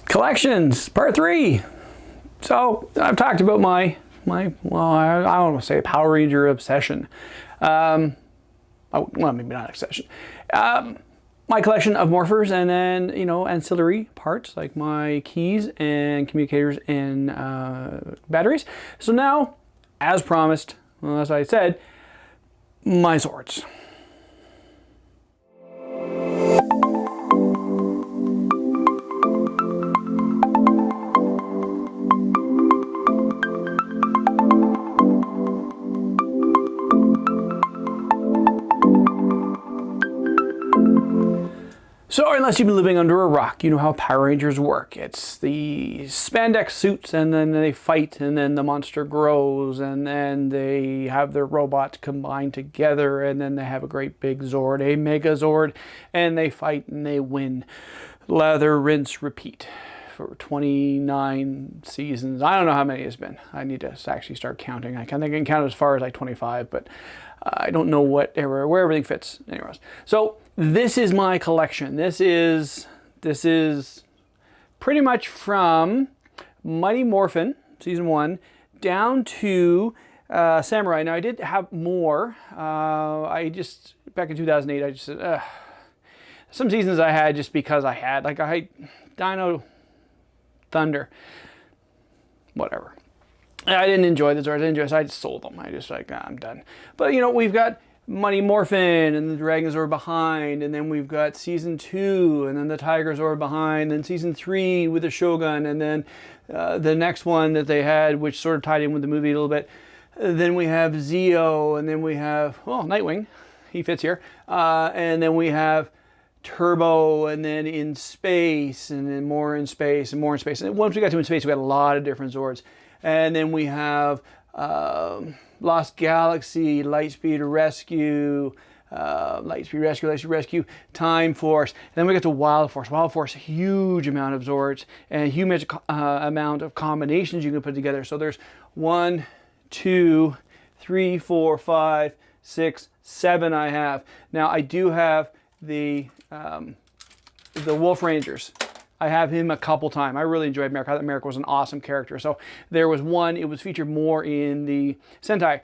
Collections, part 3. So I've talked about my well, I don't want to say Power Ranger obsession. Well, maybe not obsession. My collection of morphers, and then, you know, ancillary parts like my keys and communicators and batteries. So now, as promised, well, as I said, my Zords. So unless you've been living under a rock, you know how Power Rangers work. It's the spandex suits, and then they fight, and then the monster grows, and then they have their robots combined together, and then they have a great big Zord, a Megazord, and they fight and they win. Lather, rinse, repeat for 29 seasons. I don't know how many it's been. I need to actually start counting. I think I can count as far as like 25, but I don't know where everything fits. Anyways, so this is my collection. This is pretty much from Mighty Morphin season 1 down to Samurai. Now I did have more. I just back in 2008. I just said some seasons I had just because I had, like, I had Dino Thunder, whatever. I didn't enjoy the Zords. I didn't enjoy it, so I just sold them. I just like, I'm done. But you know, we've got Mighty Morphin and the Dragon Zord behind, and then we've got season 2, and then the Tiger Zord behind, and season 3 with the Shogun, and then the next one that they had, which sort of tied in with the movie a little bit. Then we have Zeo, and then we have, well, Nightwing. He fits here. And then we have Turbo, and then in space, and then more in space, and more in space. And once we got to in space, we got a lot of different Zords. And then we have Lost Galaxy, Lightspeed Rescue, Lightspeed Rescue, Time Force. And then we get to Wild Force. Wild Force, huge amount of Zords and huge amount of combinations you can put together. So there's 1, 2, 3, 4, 5, 6, 7 I have. Now I do have the Wolf Rangers. I have him a couple times. I really enjoyed Merrick. I thought Merrick was an awesome character. So there was one, it was featured more in the Sentai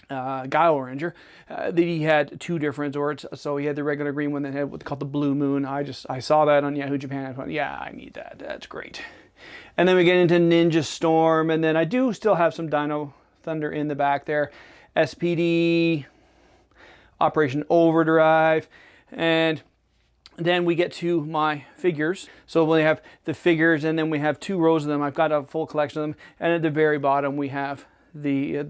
Guile Ranger, that he had 2 different Zords. So he had the regular green one that had what's called the Blue Moon. I saw that on Yahoo Japan. I thought, yeah, I need that. That's great. And then we get into Ninja Storm, and then I do still have some Dino Thunder in the back there. SPD, Operation Overdrive, and then we get to my figures. So we have the figures, and then we have 2 rows of them. I've got a full collection of them. And at the very bottom, we have the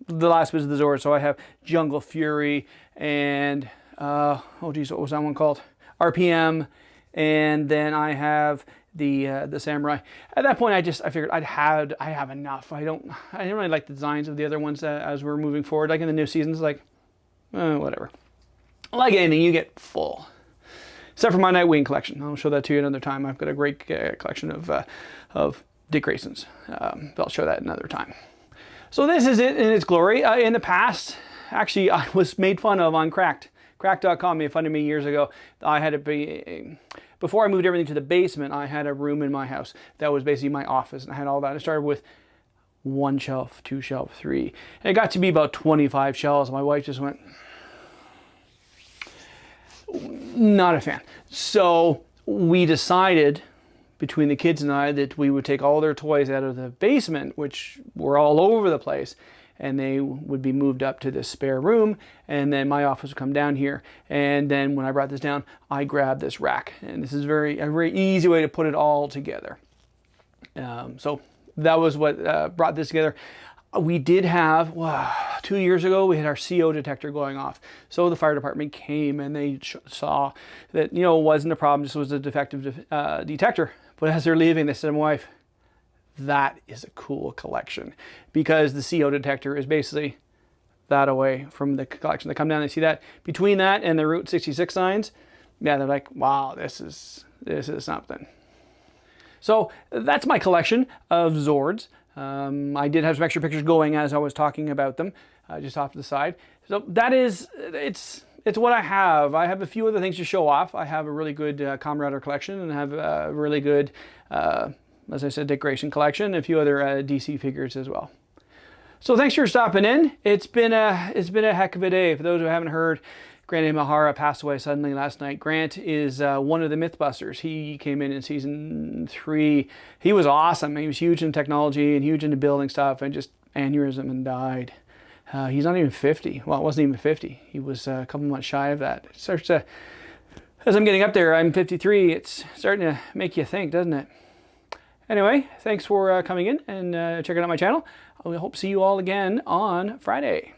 last bit of the Zord. So I have Jungle Fury and, oh geez, what was that one called? RPM. And then I have the Samurai. At that point, I figured I have enough. I didn't really like the designs of the other ones as we're moving forward. Like in the new seasons, like, whatever. Like anything, you get full. Except for my Nightwing collection. I'll show that to you another time. I've got a great collection of Dick Graysons. I'll show that another time. So this is it in its glory. In the past, actually, I was made fun of on Cracked. Cracked.com made fun of me years ago. I had to be, before I moved everything to the basement, I had a room in my house that was basically my office, and I had all that. I started with 1 shelf, 2 shelf, 3. And it got to be about 25 shelves. My wife just went, not a fan. So we decided, between the kids and I, that we would take all their toys out of the basement, which were all over the place, and they would be moved up to this spare room, and then my office would come down here. And then when I brought this down, I grabbed this rack, and this is a very easy way to put it all together. So that was what brought this together. We did have, 2 years ago, we had our CO detector going off. So the fire department came and they saw that, you know, it wasn't a problem, just was a defective detector. But as they're leaving, they said to my wife, that is a cool collection. Because the CO detector is basically that away from the collection. They come down, they see that. Between that and the Route 66 signs, yeah, they're like, wow, this is something. So that's my collection of Zords. I did have some extra pictures going as I was talking about them, just off to the side. So that is, it's what I have. I have a few other things to show off. I have a really good Kamen Rider collection, and I have a really good, as I said, Dick Grayson collection, and a few other DC figures as well. So thanks for stopping in. It's been a heck of a day. For those who haven't heard, Grant Imahara passed away suddenly last night. Grant is one of the Mythbusters. He came in season 3. He was awesome. He was huge in technology and huge into building stuff, and just aneurysm and died. He's not even 50. Well, it wasn't even 50. He was a couple months shy of that. It starts to, as I'm getting up there, I'm 53. It's starting to make you think, doesn't it? Anyway, thanks for coming in and checking out my channel. I hope to see you all again on Friday.